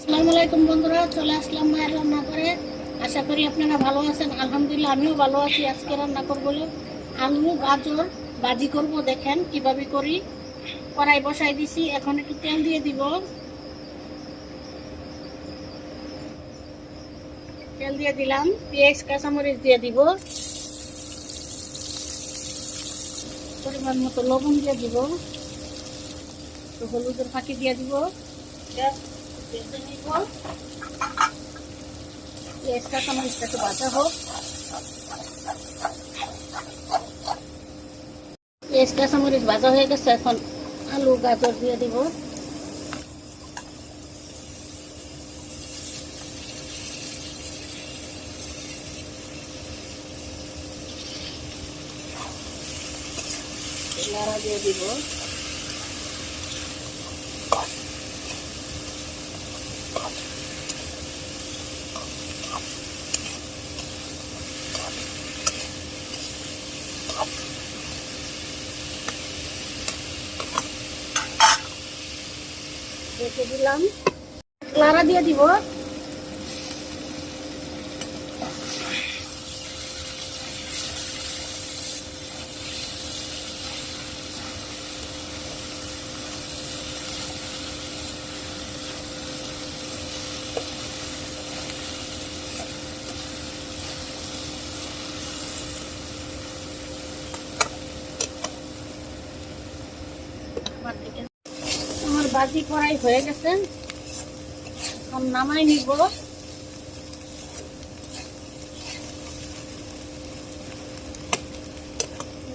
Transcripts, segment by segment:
আসসালামু আলাইকুম বন্ধুরা, চলে আসলাম মায়ের রান্না করে। আশা করি আপনারা ভালো আছেন। আলহামদুলিল্লাহ আমিও ভালো আছি। আজকে রান্না করবো আলু গাজর ভাজি করব। দেখেন কিভাবে করি। কড়াই বসাই দিছি, এখন একটু তেল দিয়ে দিব। তেল দিয়ে দিলাম, পেঁয়াজ কাঁচামরিচ দিয়ে দিব, পরিমাণ মতো লবণ দিয়ে দিব, একটু হলুদের ফাঁকি দিয়ে দিব। পেঁয়াজ কাঁচামরিচটা একটু ভাজা হোক। পেঁয়াজ কাঁচামরিচ ভাজা হয়ে গেছে, এখন আলু গাজর দিয়ে দিব। নাড়া দিয়ে দিব। রেখে দিলাম, নাড়া দিয়ে দিব। আমার ভাজি কড়াই হয়ে গেছে, এখন নামাই নিব।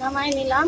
নামাই নিলাম।